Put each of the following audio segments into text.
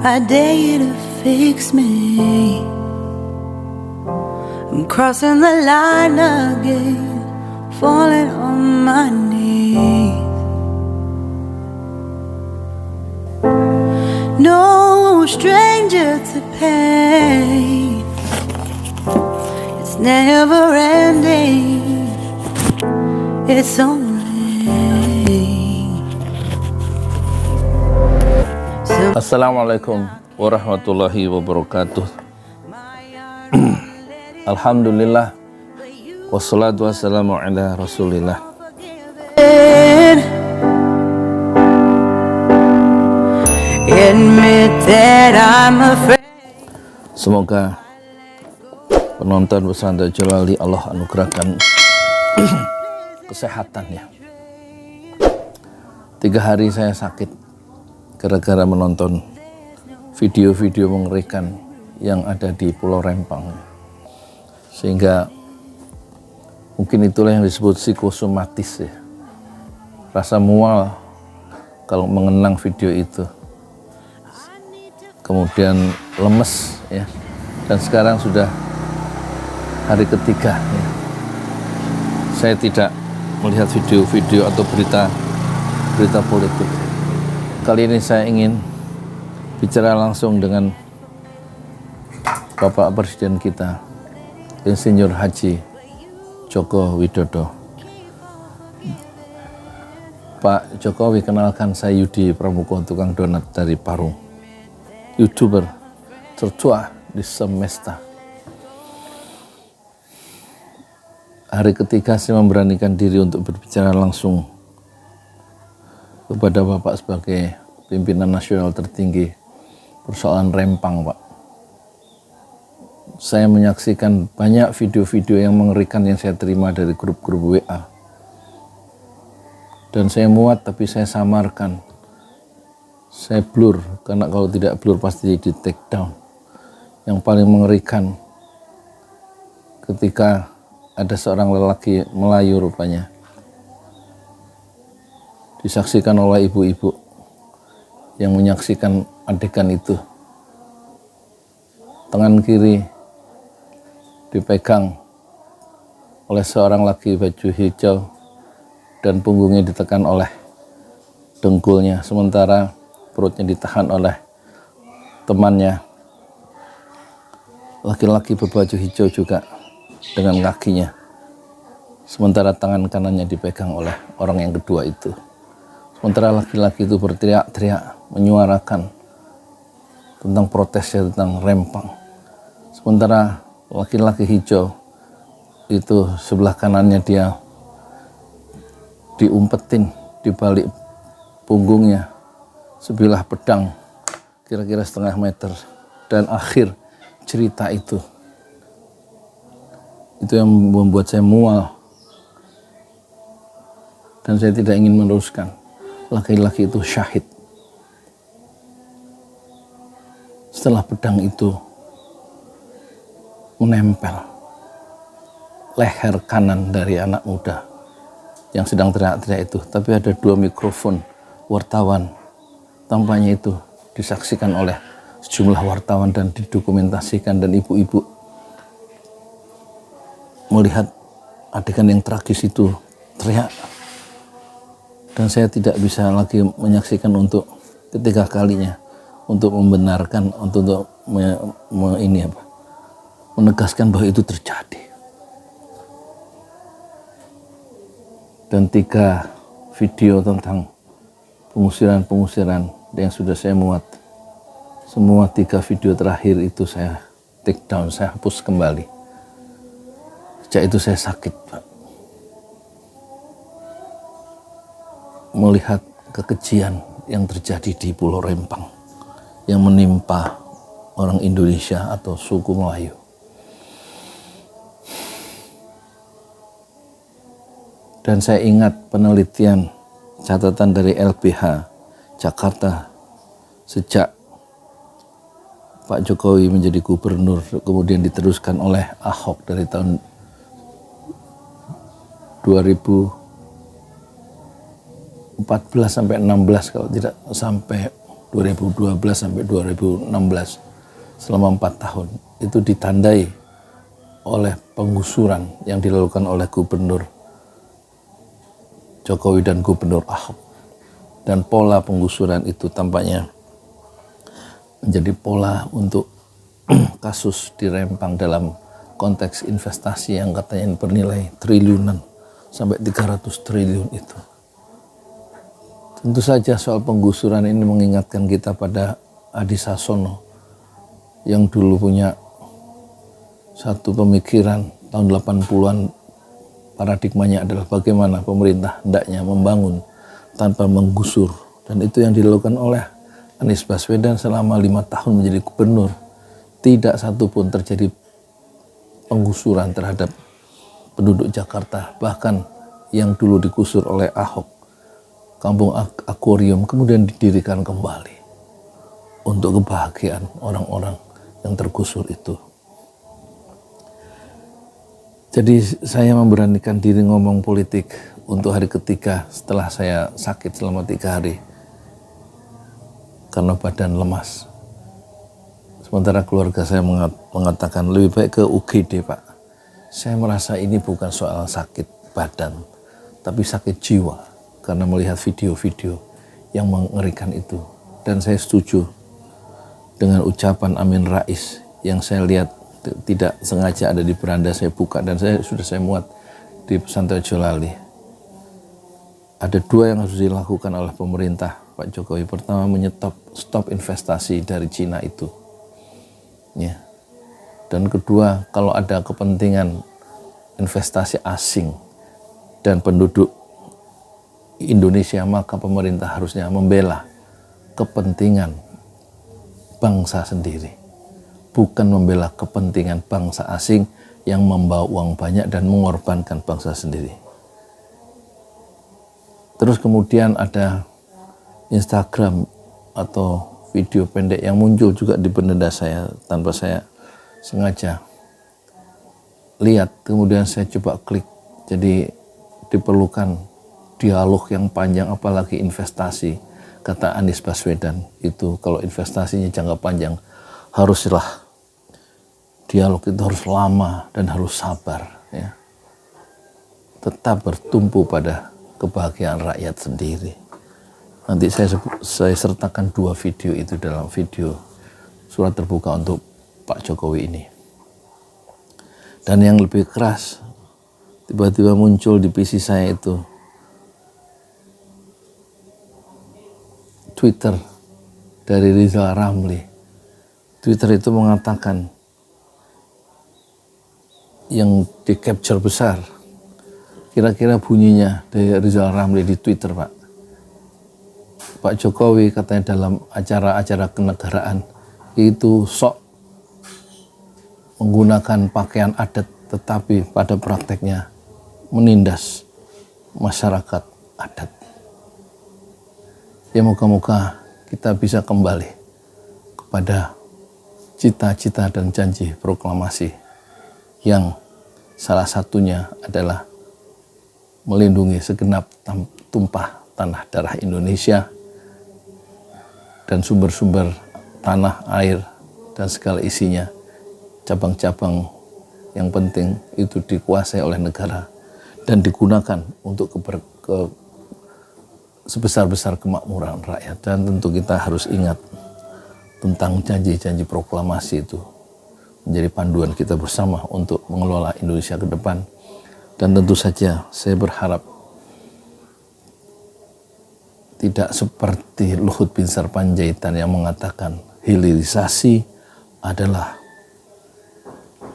I dare you to fix me. I'm crossing the line again, falling on my knees. No stranger to pain, it's never ending, it's only Assalamualaikum warahmatullahi wabarakatuh. Alhamdulillah, wassalatu wassalamu ala rasulillah. Semoga penonton pesantren Jalali Allah anugerahkan kesehatannya. 3 hari saya sakit gara-gara menonton video-video mengerikan yang ada di Pulau Rempang, sehingga mungkin itulah yang disebut psikosomatis ya, rasa mual kalau mengenang video itu, kemudian lemes ya, dan sekarang sudah hari ketiga ya, saya tidak melihat video-video atau berita politik. Kali ini saya ingin bicara langsung dengan Bapak Presiden kita, Insinyur Haji Joko Widodo. Pak Jokowi, kenalkan saya Yudi Pramuko, tukang donat dari Parung, YouTuber tertua di semesta. Hari ketiga saya memberanikan diri untuk berbicara langsung kepada Bapak sebagai pimpinan nasional tertinggi persoalan Rempang, Pak. Saya menyaksikan banyak video-video yang mengerikan yang saya terima dari grup-grup WA. Dan saya muat, tapi saya samarkan. Saya blur, karena kalau tidak blur pasti di take down. Yang paling mengerikan ketika ada seorang lelaki Melayu rupanya disaksikan oleh ibu-ibu yang menyaksikan adegan itu. Tangan kiri dipegang oleh seorang laki baju hijau dan punggungnya ditekan oleh dengkulnya, sementara perutnya ditahan oleh temannya, laki-laki berbaju hijau juga dengan kakinya, sementara tangan kanannya dipegang oleh orang yang kedua itu. Sementara laki-laki itu berteriak-teriak menyuarakan tentang protesnya tentang Rempang. Sementara laki-laki hijau itu sebelah kanannya dia diumpetin di balik punggungnya sebilah pedang kira-kira 1,5 meter. Dan akhir cerita itu yang membuat saya mual, dan saya tidak ingin meneruskan. Laki-laki itu syahid setelah pedang itu menempel leher kanan dari anak muda yang sedang teriak-teriak itu. Tapi ada 2 mikrofon wartawan, tampaknya itu disaksikan oleh sejumlah wartawan dan didokumentasikan, dan ibu-ibu melihat adegan yang tragis itu teriak. Dan saya tidak bisa lagi menyaksikan untuk ketiga kalinya untuk membenarkan, untuk menegaskan bahwa itu terjadi. Dan 3 video tentang pengusiran yang sudah saya muat, semua 3 video terakhir itu saya take down, saya hapus kembali. Sejak itu saya sakit, Pak, melihat kekejian yang terjadi di Pulau Rempang yang menimpa orang Indonesia atau suku Melayu. Dan saya ingat penelitian catatan dari LBH Jakarta sejak Pak Jokowi menjadi gubernur, kemudian diteruskan oleh Ahok dari tahun 2014 sampai 16 kalau tidak sampai 2012 sampai 2016 selama 4 tahun itu ditandai oleh penggusuran yang dilakukan oleh Gubernur Jokowi dan Gubernur Ahok. Dan pola penggusuran itu tampaknya menjadi pola untuk kasus dirempang dalam konteks investasi yang katanya bernilai triliunan sampai 300 triliun itu. Tentu saja soal penggusuran ini mengingatkan kita pada Adi Sasono yang dulu punya satu pemikiran tahun 80-an, paradigmanya adalah bagaimana pemerintah hendaknya membangun tanpa menggusur, dan itu yang dilakukan oleh Anies Baswedan selama 5 tahun menjadi gubernur. Tidak satu pun terjadi penggusuran terhadap penduduk Jakarta, bahkan yang dulu digusur oleh Ahok, Kampung Akuarium, kemudian didirikan kembali untuk kebahagiaan orang-orang yang tergusur itu. Jadi saya memberanikan diri ngomong politik untuk hari ketiga setelah saya sakit selama 3 hari karena badan lemas. Sementara keluarga saya mengatakan lebih baik ke UGD, Pak. Saya merasa ini bukan soal sakit badan, tapi sakit jiwa karena melihat video-video yang mengerikan itu. Dan saya setuju dengan ucapan Amin Rais yang saya lihat tidak sengaja ada di beranda, saya buka dan sudah saya muat di pesantren Jolali. Ada 2 yang harus dilakukan oleh pemerintah Pak Jokowi. Pertama, stop investasi dari Cina itu. Ya. Dan kedua, kalau ada kepentingan investasi asing dan penduduk Indonesia, maka pemerintah harusnya membela kepentingan bangsa sendiri, bukan membela kepentingan bangsa asing yang membawa uang banyak dan mengorbankan bangsa sendiri. Terus kemudian ada Instagram atau video pendek yang muncul juga di beranda saya tanpa saya sengaja lihat, kemudian saya coba klik. Jadi diperlukan dialog yang panjang, apalagi investasi. Kata Anies Baswedan itu kalau investasinya jangka panjang haruslah dialog itu harus lama dan harus sabar, ya. Tetap bertumpu pada kebahagiaan rakyat sendiri. Nanti saya sertakan 2 video itu dalam video surat terbuka untuk Pak Jokowi ini. Dan yang lebih keras, tiba-tiba muncul di PC saya itu Twitter dari Rizal Ramli. Twitter itu mengatakan, yang di capture besar, kira-kira bunyinya dari Rizal Ramli di Twitter, Pak Jokowi katanya dalam acara-acara kenegaraan itu sok menggunakan pakaian adat, tetapi pada prakteknya menindas masyarakat adat. Ya, moga-moga kita bisa kembali kepada cita-cita dan janji proklamasi yang salah satunya adalah melindungi segenap tumpah tanah darah Indonesia dan sumber-sumber tanah, air, dan segala isinya, cabang-cabang yang penting itu dikuasai oleh negara dan digunakan untuk sebesar-besar kemakmuran rakyat. Dan tentu kita harus ingat tentang janji-janji proklamasi itu menjadi panduan kita bersama untuk mengelola Indonesia ke depan. Dan tentu saja saya berharap tidak seperti Luhut Binsar Panjaitan yang mengatakan hilirisasi adalah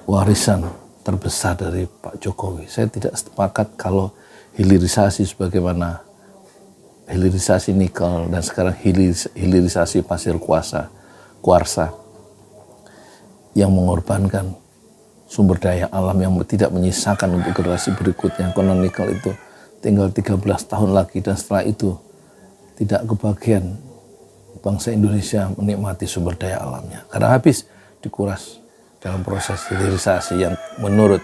warisan terbesar dari Pak Jokowi. Saya tidak sepakat kalau hilirisasi sebagaimana hilirisasi nikel dan sekarang hilirisasi pasir kuarsa yang mengorbankan sumber daya alam yang tidak menyisakan untuk generasi berikutnya. Konon nikel itu tinggal 13 tahun lagi dan setelah itu tidak kebagian bangsa Indonesia menikmati sumber daya alamnya karena habis dikuras dalam proses hilirisasi yang menurut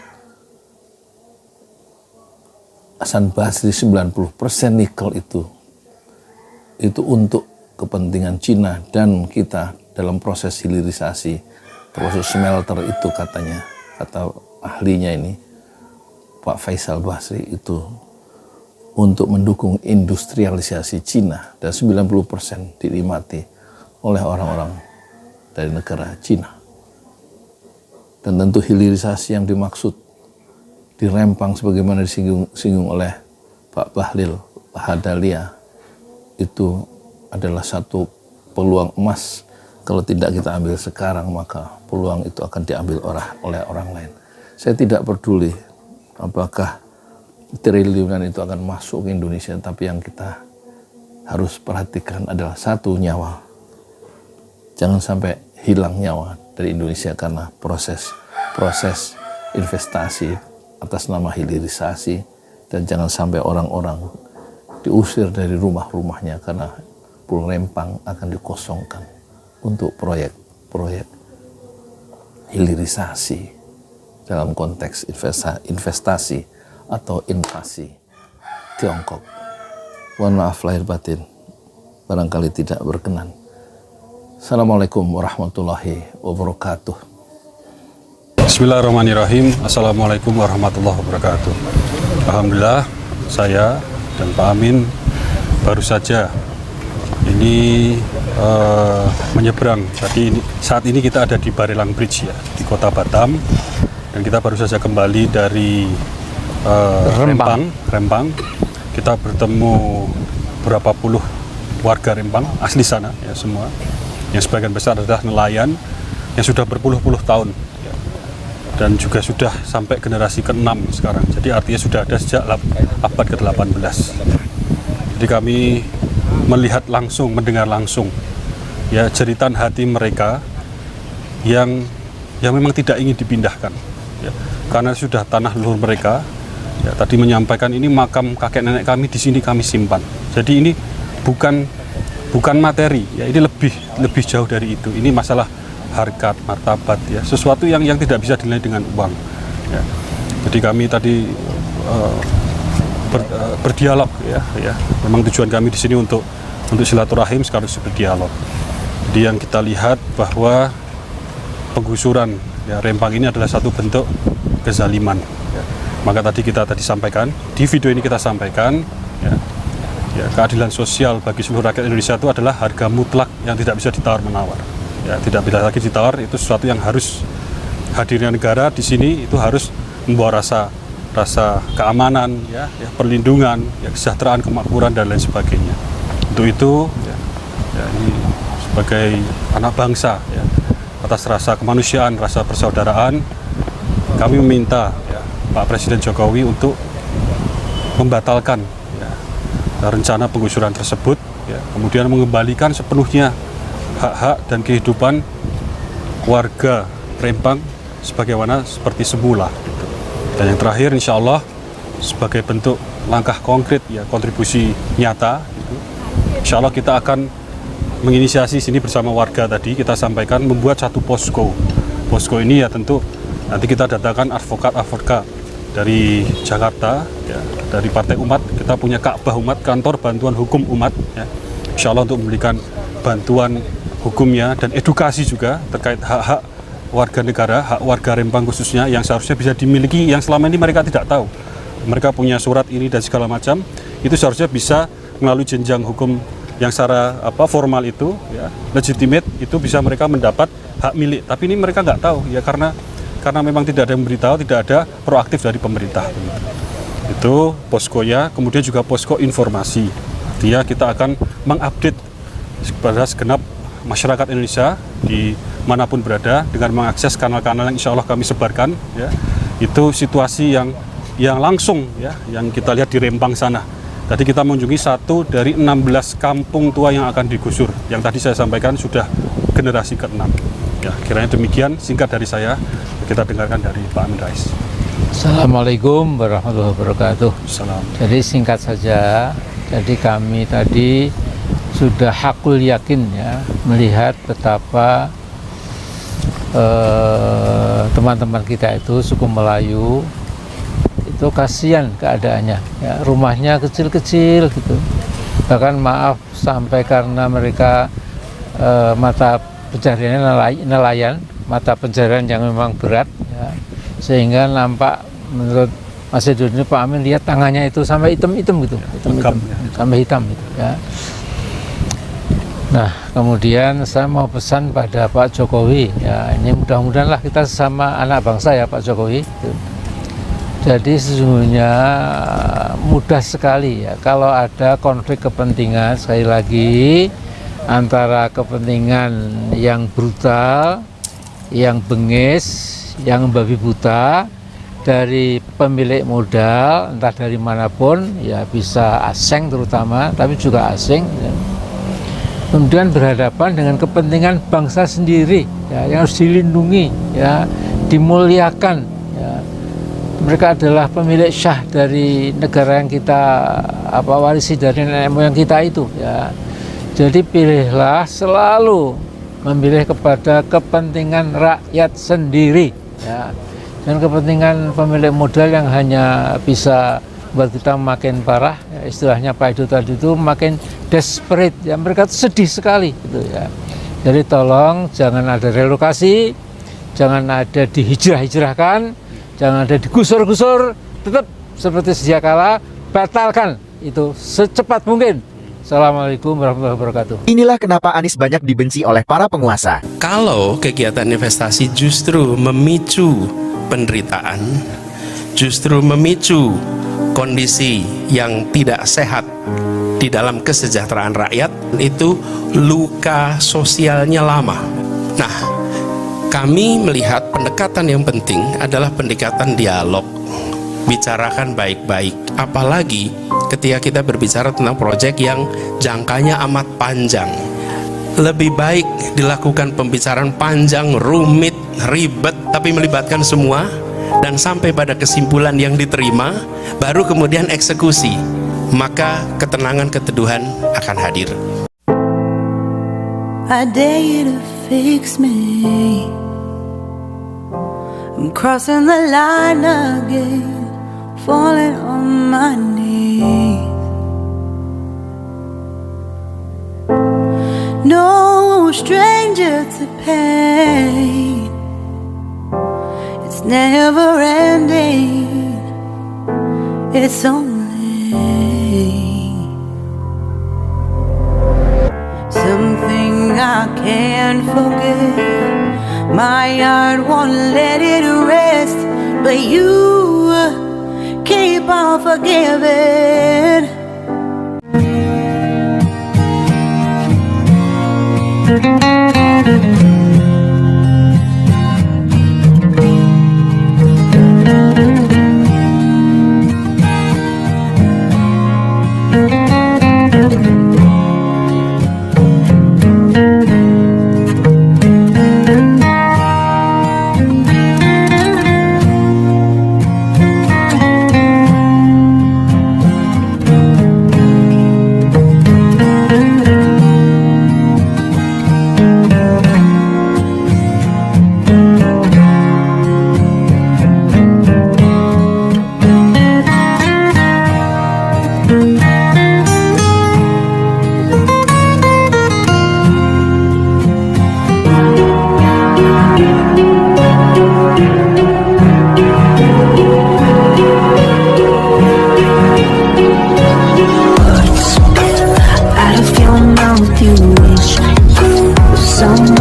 Hasan Basri 90% nikel itu untuk kepentingan Cina dan kita dalam proses hilirisasi, proses smelter itu katanya, kata ahlinya ini, Pak Faisal Basri itu untuk mendukung industrialisasi Cina dan 90% dinikmati oleh orang-orang dari negara Cina. Dan tentu hilirisasi yang dimaksud di Rempang sebagaimana disinggung oleh Pak Bahlil Lahadalia itu adalah satu peluang emas. Kalau tidak kita ambil sekarang maka peluang itu akan diambil oleh orang lain. Saya tidak peduli apakah triliunan itu akan masuk ke Indonesia, tapi yang kita harus perhatikan adalah satu nyawa. Jangan sampai hilang nyawa dari Indonesia karena proses investasi atas nama hilirisasi, dan jangan sampai orang-orang diusir dari rumah-rumahnya karena Pulau Rempang akan dikosongkan untuk proyek-proyek hilirisasi dalam konteks investasi atau invasi Tiongkok. Mohon maaf lahir batin, barangkali tidak berkenan. Assalamualaikum warahmatullahi wabarakatuh. Bismillahirrahmanirrahim. Assalamualaikum warahmatullahi wabarakatuh. Alhamdulillah, saya dan Pak Amin baru saja ini menyeberang. Jadi saat ini kita ada di Barelang Bridge ya, di Kota Batam, dan kita baru saja kembali dari Rempang. Kita bertemu berapa puluh warga Rempang asli sana ya semua. Yang sebagian besar adalah nelayan yang sudah berpuluh-puluh tahun ya. Dan juga sudah sampai generasi ke-6 sekarang. Jadi artinya sudah ada sejak abad ke-18. Jadi kami melihat langsung, mendengar langsung ya jeritan hati mereka yang memang tidak ingin dipindahkan ya. Karena sudah tanah leluhur mereka. Ya, tadi menyampaikan ini makam kakek nenek kami, di sini kami simpan. Jadi ini bukan materi, ya ini lebih jauh dari itu. Ini masalah harkat, martabat, ya sesuatu yang tidak bisa dinilai dengan uang. Ya. Jadi kami tadi berdialog, ya. Memang tujuan kami di sini untuk silaturahim sekaligus berdialog. Jadi yang kita lihat bahwa penggusuran ya, Rempang ini adalah satu bentuk kezaliman. Ya. Maka kita sampaikan, di video ini kita sampaikan, ya, keadilan sosial bagi seluruh rakyat Indonesia itu adalah harga mutlak yang tidak bisa ditawar-menawar. Ya, tidak bisa lagi ditawar, itu sesuatu yang harus hadirnya negara di sini itu harus membawa rasa keamanan, ya, perlindungan, ya, kesejahteraan, kemakmuran dan lain sebagainya. Untuk itu, ya, ini sebagai anak bangsa, ya, atas rasa kemanusiaan, rasa persaudaraan, kami meminta ya, Pak Presiden Jokowi untuk membatalkan ya, rencana penggusuran tersebut, ya, kemudian mengembalikan sepenuhnya hak-hak dan kehidupan warga Rempang sebagaimana seperti semula. Gitu. Dan yang terakhir, insya Allah sebagai bentuk langkah konkret, ya, kontribusi nyata, gitu, insya Allah kita akan menginisiasi sini bersama warga tadi kita sampaikan membuat satu posko. Posko ini ya tentu nanti kita datangkan advokat dari Jakarta, ya, dari Partai Umat. Kita punya Ka'bah Umat, kantor bantuan hukum umat, ya, insya Allah untuk memberikan bantuan hukumnya dan edukasi juga terkait hak-hak warga negara, hak warga Rempang khususnya yang seharusnya bisa dimiliki, yang selama ini mereka tidak tahu. Mereka punya surat ini dan segala macam, itu seharusnya bisa melalui jenjang hukum yang secara formal itu, ya, legitimate, itu bisa mereka mendapat hak milik. Tapi ini mereka nggak tahu, ya, karena memang tidak ada yang memberitahu, tidak ada proaktif dari pemerintah. Itu poskonya, kemudian juga posko informasi. Artinya kita akan mengupdate kepada segenap masyarakat Indonesia di manapun berada dengan mengakses kanal-kanal yang insya Allah kami sebarkan, ya, itu situasi yang langsung, ya, yang kita lihat di Rempang sana. Tadi kita mengunjungi satu dari 16 kampung tua yang akan digusur, yang tadi saya sampaikan sudah generasi ke-6. Ya, kiranya demikian singkat dari saya, kita dengarkan dari Pak Amin Rais. Assalamualaikum warahmatullahi wabarakatuh. Salam. Jadi singkat saja, jadi kami tadi sudah hakul yakin, ya, melihat betapa teman-teman kita itu suku Melayu itu kasihan keadaannya, ya, rumahnya kecil-kecil gitu, bahkan maaf sampai karena mereka mata pencariannya nelayan, mata pencarian yang memang berat ya, sehingga nampak menurut Mas Edo ini Pak Amin lihat tangannya itu sampai hitam-hitam gitu, sampai hitam gitu ya. Nah kemudian saya mau pesan pada Pak Jokowi ya, ini mudah-mudahan lah kita sesama anak bangsa ya Pak Jokowi gitu. Jadi sesungguhnya mudah sekali ya kalau ada konflik kepentingan, sekali lagi antara kepentingan yang brutal, yang bengis, yang babi buta dari pemilik modal entah dari manapun ya, bisa asing terutama tapi juga asing ya. Kemudian berhadapan dengan kepentingan bangsa sendiri ya, yang harus dilindungi ya, dimuliakan ya. Mereka adalah pemilik syah dari negara yang kita warisi dari nenek moyang kita itu ya. Jadi pilihlah selalu memilih kepada kepentingan rakyat sendiri ya. Dan kepentingan pemilik modal yang hanya bisa buat kita makin parah ya, istilahnya Pak Edo tadi itu makin desperate ya, mereka sedih sekali gitu ya. Jadi tolong jangan ada relokasi, jangan ada dihijrah-hijrahkan, jangan ada digusur-gusur, tetap seperti sedia kala, batalkan itu secepat mungkin. Assalamualaikum warahmatullahi wabarakatuh. Inilah kenapa Anies banyak dibenci oleh para penguasa. Kalau kegiatan investasi justru memicu penderitaan, justru memicu kondisi yang tidak sehat di dalam kesejahteraan rakyat, itu luka sosialnya lama. Nah, kami melihat pendekatan yang penting adalah pendekatan dialog, bicarakan baik-baik, apalagi ketika kita berbicara tentang proyek yang jangkanya amat panjang. Lebih baik dilakukan pembicaraan panjang, rumit, ribet, tapi melibatkan semua dan sampai pada kesimpulan yang diterima, baru kemudian eksekusi. Maka ketenangan, keteduhan akan hadir. I dare you to fix me. I'm crossing the line again, falling on my knees. No stranger to pain, it's never ending, it's only something I can't forget. My heart won't let it rest, but you keep on forgiving. Out of your mouth you wish someone